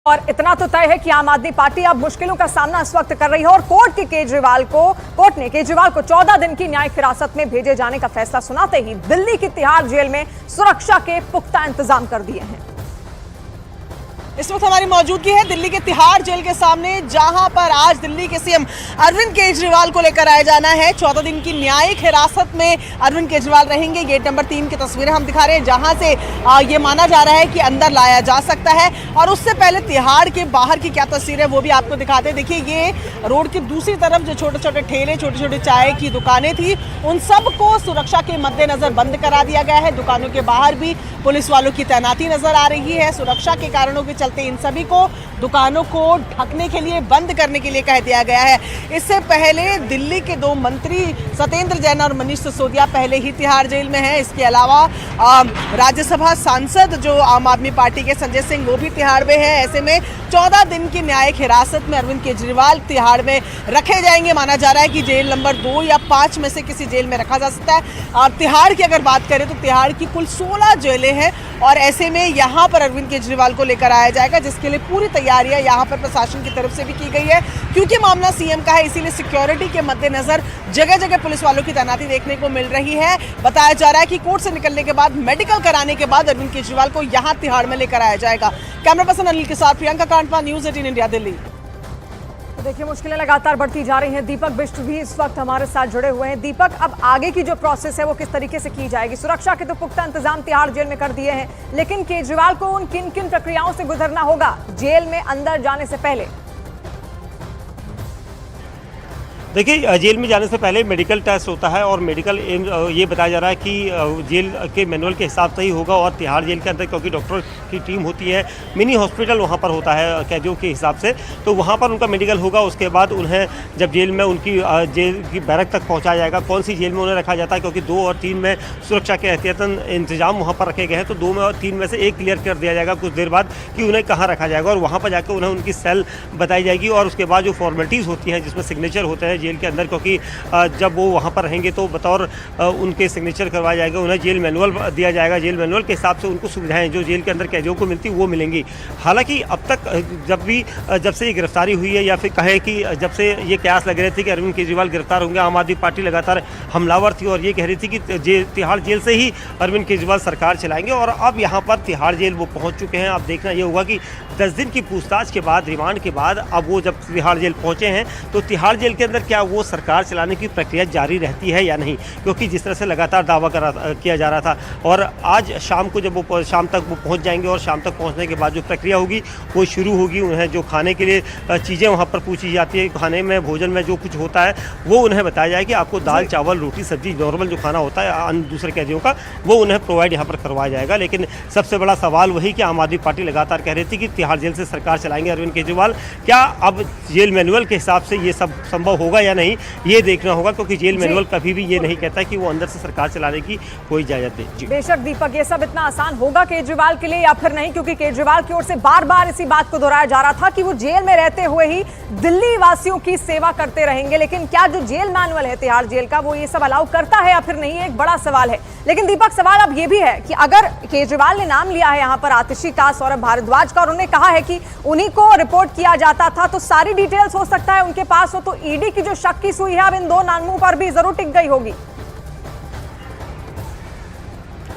और इतना तो तय है कि आम आदमी पार्टी अब मुश्किलों का सामना इस वक्त कर रही है और कोर्ट ने केजरीवाल को 14 दिन की न्यायिक हिरासत में भेजे जाने का फैसला सुनाते ही दिल्ली की तिहाड़ जेल में सुरक्षा के पुख्ता इंतजाम कर दिए हैं। इस वक्त हमारी मौजूदगी है दिल्ली के तिहाड़ जेल के सामने, जहां पर आज दिल्ली के सीएम अरविंद केजरीवाल को लेकर आया जाना है। 14 दिन की न्यायिक हिरासत में अरविंद केजरीवाल रहेंगे। गेट नंबर 3 की तस्वीरें हम दिखा रहे हैं, जहां से ये माना जा रहा है कि अंदर लाया जा सकता है। और उससे पहले तिहाड़ के बाहर की क्या तस्वीरें वो भी आपको दिखाते हैं। देखिए, ये रोड की दूसरी तरफ जो छोटे छोटे ठेले, छोटे छोटे चाय की दुकानें थी, उन सबको सुरक्षा के मद्देनजर बंद करा दिया गया है। दुकानों के बाहर भी पुलिस वालों की तैनाती नजर आ रही है। सुरक्षा के कारणों के चलते इन सभी को दुकानों को ढकने के लिए, बंद करने के लिए कह दिया गया है। इससे पहले दिल्ली के 2 मंत्री सत्येंद्र जैन और मनीष सिसोदिया पहले ही तिहाड़ जेल में हैं। इसके अलावा राज्यसभा सांसद जो आम आदमी पार्टी के संजय सिंह, वो भी तिहाड़ में है। ऐसे में 14 दिन की न्यायिक हिरासत में अरविंद केजरीवाल तिहाड़ में रखे जाएंगे। माना जा रहा है कि जेल नंबर 2 या 5 में से किसी जेल में रखा जा सकता है। तिहाड़ की अगर बात करें तो तिहाड़ की कुल 16 जेलें हैं और ऐसे में यहाँ पर अरविंद केजरीवाल को लेकर आया जाएगा, जिसके लिए पूरी तैयारियां यहाँ पर प्रशासन की तरफ से भी की गई है। क्योंकि मामला सीएम का है, इसीलिए सिक्योरिटी के मद्देनजर जगह जगह पुलिस वालों की तैनाती देखने को मिल रही है। बताया जा रहा है कि कोर्ट से निकलने के बाद, मेडिकल कराने के बाद अरविंद केजरीवाल को यहाँ तिहाड़ में लेकर आया जाएगा। कैमरा पर्सन अनिल के साथ प्रियंका कांडपा, न्यूज़ 18 इंडिया, दिल्ली। तो देखिए, मुश्किलें लगातार बढ़ती जा रही हैं। दीपक बिष्ट भी इस वक्त हमारे साथ जुड़े हुए हैं। दीपक, अब आगे की जो प्रोसेस है वो किस तरीके से की जाएगी? सुरक्षा के तो पुख्ता इंतजाम तिहाड़ जेल में कर दिए हैं, लेकिन केजरीवाल को उन किन किन प्रक्रियाओं से गुजरना होगा जेल में अंदर जाने से पहले? देखिए, जेल में जाने से पहले मेडिकल टेस्ट होता है और मेडिकल ये बताया जा रहा है कि जेल के मैनुअल के हिसाब से ही होगा। और तिहाड़ जेल के अंदर क्योंकि डॉक्टर की टीम होती है, मिनी हॉस्पिटल वहाँ पर होता है कैदियों के हिसाब से, तो वहाँ पर उनका मेडिकल होगा। उसके बाद उन्हें जब जेल में उनकी जेल की बैरक तक पहुँचाया जाएगा। कौन सी जेल में उन्हें रखा जाता है, क्योंकि 2 और 3 में सुरक्षा के एहतियातन इंतजाम वहाँ पर रखे गए हैं, तो 2 में और 3 में से एक क्लियर कर दिया जाएगा कुछ देर बाद कि उन्हें कहाँ रखा जाएगा। और वहाँ पर जाकर उन्हें उनकी सेल बताई जाएगी और उसके बाद जो फॉर्मेलिटीज़ होती हैं, जिसमें सिग्नेचर होते हैं जेल के अंदर, क्योंकि जब वो वहाँ पर रहेंगे तो बतौर उनके सिग्नेचर करवाया जाएगा। उन्हें जेल मैनुअल दिया जाएगा। जेल मैनुअल के हिसाब से उनको सुविधाएं जो जेल के अंदर कैदियों को मिलती वो मिलेंगी। हालांकि अब तक जब से ये गिरफ्तारी हुई है, या फिर कहें कि जब से ये कयास लग रहे थे कि अरविंद केजरीवाल गिरफ्तार होंगे, आम आदमी पार्टी लगातार हमलावर थी और ये कह रही थी कि तिहाड़ जेल से ही अरविंद केजरीवाल सरकार चलाएंगे। और अब यहाँ पर तिहाड़ जेल वो पहुँच चुके हैं। अब देखना ये होगा कि 10 दिन की पूछताछ के बाद, रिमांड के बाद, अब वो जब तिहाड़ जेल पहुँचे हैं तो तिहाड़ जेल के अंदर क्या वो सरकार चलाने की प्रक्रिया जारी रहती है या नहीं, क्योंकि जिस तरह से लगातार दावा किया जा रहा था। और आज शाम को जब वो शाम तक वो पहुंच जाएंगे और शाम तक पहुंचने के बाद जो प्रक्रिया होगी वो शुरू होगी। उन्हें जो खाने के लिए चीज़ें वहां पर पूछी जाती है, खाने में, भोजन में जो कुछ होता है वो उन्हें बताया जाए कि आपको दाल, चावल, रोटी, सब्जी, नॉर्मल जो खाना होता है अन्य दूसरे कैदियों का, वो उन्हें प्रोवाइड यहाँ पर करवाया जाएगा। लेकिन सबसे बड़ा सवाल वही कि आम आदमी पार्टी लगातार कह रही थी कि तिहाड़ जेल से सरकार चलाएंगे अरविंद केजरीवाल। क्या अब जेल मैनुअल के हिसाब से ये सब संभव होगा या नहीं, ये देखना होगा, क्योंकि जेल मैनुअल कभी भी ये नहीं कहता कि वो अंदर से सरकार चलाने की कोई इजाजत दे। बेशक दीपक, ये सब इतना आसान होगा केजरीवाल के लिए या फिर नहीं, क्योंकि केजरीवाल की ओर से बार बार इसी बात को दोहराया जा रहा था कि वो जेल में रहते हुए ही दिल्ली वासियों की सेवा करते रहेंगे। लेकिन क्या जो जेल मैनुअल है तिहाड़ जेल का, वो ये सब अलाउ करता है या फिर नहीं, एक बड़ा सवाल है। लेकिन दीपक, सवाल अब ये भी है कि अगर केजरीवाल ने नाम लिया है यहाँ पर आतिशी का, सौरभ भारद्वाज का, और उन्होंने कहा है कि उन्हीं को रिपोर्ट किया जाता था, तो सारी डिटेल्स हो सकता है उनके पास हो, तो ईडी की जो शक की सुई है अब इन 2 नामों पर भी जरूर टिक गई होगी।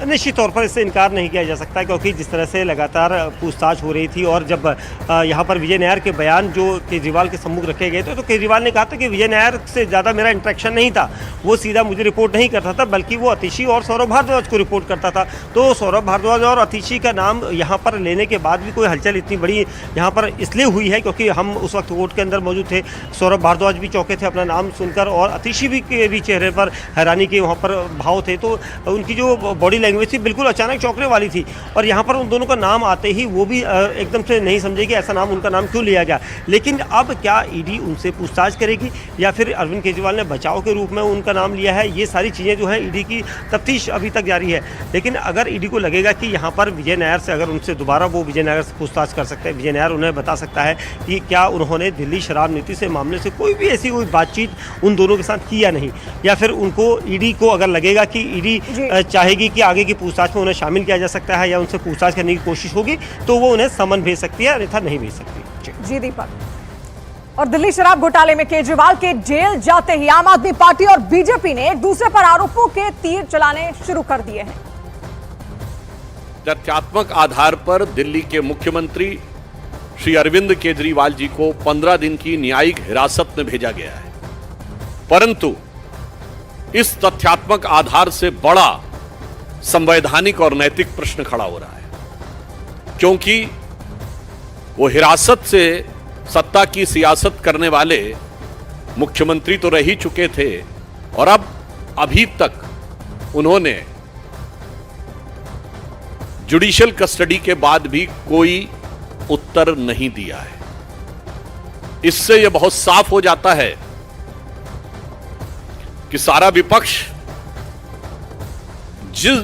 निश्चित तौर पर इससे इनकार नहीं किया जा सकता, क्योंकि जिस तरह से लगातार पूछताछ हो रही थी और जब यहाँ पर विजय नायर के बयान जो केजरीवाल के सम्मुख रखे गए थे, तो केजरीवाल ने कहा था कि विजय नायर से ज़्यादा मेरा इंटरेक्शन नहीं था, वो सीधा मुझे रिपोर्ट नहीं करता था, बल्कि वो अतिशी और सौरभ भारद्वाज को रिपोर्ट करता था। तो सौरभ भारद्वाज और अतिशी का नाम यहाँ पर लेने के बाद भी कोई हलचल इतनी बड़ी यहाँ पर इसलिए हुई है क्योंकि हम उस वक्त कोर्ट के अंदर मौजूद थे। सौरभ भारद्वाज भी चौंके थे अपना नाम सुनकर और अतिशी भी के भी चेहरे पर हैरानी के वहाँ पर भाव थे। तो उनकी जो बॉडी लैंग्वेज थी बिल्कुल अचानक चौंकने वाली थी। और यहाँ पर उन दोनों का नाम आते ही वो भी एकदम से नहीं समझे कि ऐसा नाम, उनका नाम क्यों लिया गया। लेकिन अब क्या ईडी उनसे पूछताछ करेगी या फिर अरविंद केजरीवाल ने बचाव के रूप में उनका नाम लिया है, ये सारी चीज़ें जो है ईडी की तफ्तीश अभी तक जारी है। लेकिन अगर ईडी को लगेगा कि यहाँ पर विजय नायर से, अगर उनसे दोबारा वो विजय नायर से पूछताछ कर सकते हैं, विजय नायर उन्हें बता सकता है कि क्या उन्होंने दिल्ली शराब नीति से मामले से कोई भी ऐसी कोई बातचीत उन दोनों के साथ की या नहीं, या फिर उनको ईडी को अगर लगेगा कि ईडी चाहेगी कि आगे आगे की पूछताछ में उन्हें शामिल किया जा सकता है या उनसे पूछताछ करने की कोशिश होगी तो वो उन्हें समन भेज सकती है, अन्यथा नहीं भेज सकती। जी दीपक। और दिल्ली शराब घोटाले में केजरीवाल के जेल जाते ही आम आदमी पार्टी और बीजेपी ने एक दूसरे पर आरोपों के तीर चलाने शुरू कर दिए हैं। तथ्यात्मक आधार पर दिल्ली के मुख्यमंत्री श्री अरविंद केजरीवाल जी को 15 दिन की न्यायिक हिरासत में भेजा गया है, परंतु इस तथ्यात्मक आधार से बड़ा संवैधानिक और नैतिक प्रश्न खड़ा हो रहा है, क्योंकि वो हिरासत से सत्ता की सियासत करने वाले मुख्यमंत्री तो रह ही चुके थे और अब अभी तक उन्होंने जुडिशियल कस्टडी के बाद भी कोई उत्तर नहीं दिया है। इससे यह बहुत साफ हो जाता है कि सारा विपक्ष जिस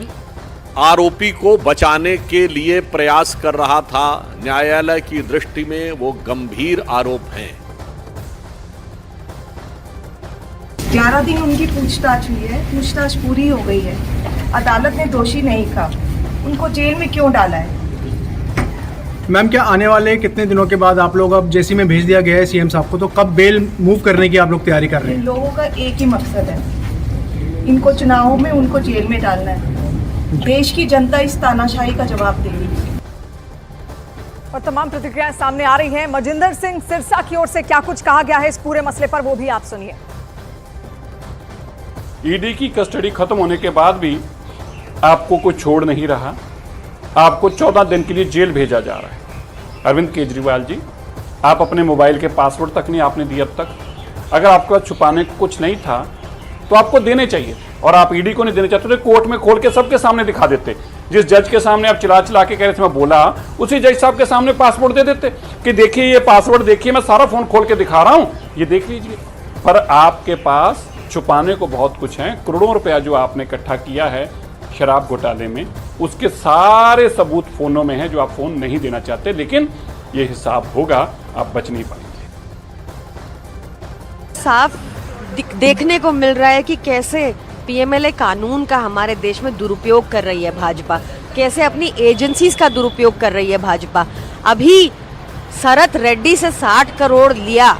आरोपी को बचाने के लिए प्रयास कर रहा था, न्यायालय की दृष्टि में वो गंभीर आरोप हैं। 11 दिन उनकी पूछताछ हुई है, पूछताछ पूरी हो गई है। अदालत ने दोषी नहीं कहा, उनको जेल में क्यों डाला है? मैम, क्या आने वाले कितने दिनों के बाद आप लोग, अब जेसी में भेज दिया गया है सीएम साहब को, तो कब बेल मूव करने की आप लोग तैयारी कर रहे हैं? इन लोगों का एक ही मकसद है, इनको चुनावों में उनको जेल में डालना है। देश की जनता इस तानाशाही का जवाब देगी। और तमाम प्रतिक्रियाएं सामने आ रही हैं। मजिंदर सिंह सिरसा की ओर से क्या कुछ कहा गया है इस पूरे मसले पर, वो भी आप सुनिए। ईडी की कस्टडी खत्म होने के बाद भी आपको कोई छोड़ नहीं रहा, आपको 14 दिन के लिए जेल भेजा जा रहा है। अरविंद केजरीवाल जी, आप अपने मोबाइल के पासवर्ड तक नहीं आपने दिए अब तक। अगर आपके पास छुपाने को कुछ नहीं था तो आपको देने चाहिए, और आप ईडी को नहीं देने चाहते थे, कोर्ट में खोल के सबके सामने दिखा देते। जिस जज के सामने आप चिल्ला चिल्ला के कह रहे थे मैं बोला, उसी जज साहब के सामने पासवर्ड दे देते कि देखिए ये पासवर्ड देखिए, मैं सारा फोन खोल के दिखा रहा हूं, ये देख लीजिए। पर आपके पास छुपाने को बहुत कुछ है। करोड़ों रुपया जो आपने इकट्ठा किया है शराब घोटाले में, उसके सारे सबूत फोनों में है जो आप फोन नहीं देना चाहते, लेकिन ये हिसाब होगा, आप बच नहीं पाएंगे। साफ देखने को मिल रहा है कि कैसे पीएमएलए कानून का हमारे देश में दुरुपयोग कर रही है भाजपा, कैसे अपनी एजेंसीज का दुरुपयोग कर रही है भाजपा। अभी शरत रेड्डी से 60 करोड़ लिया,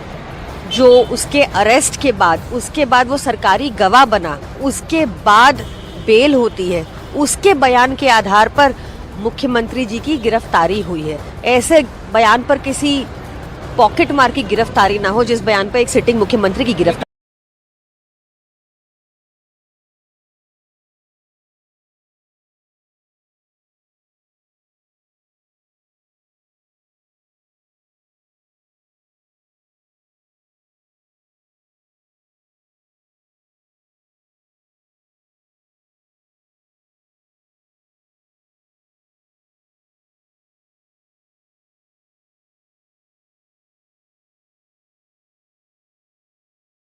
जो उसके अरेस्ट के बाद, उसके बाद वो सरकारी गवाह बना, उसके बाद बेल होती है, उसके बयान के आधार पर मुख्यमंत्री जी की गिरफ्तारी हुई है। ऐसे बयान पर किसी पॉकेट मार की गिरफ्तारी ना हो जिस बयान पर एक सिटिंग मुख्यमंत्री की गिरफ्तारी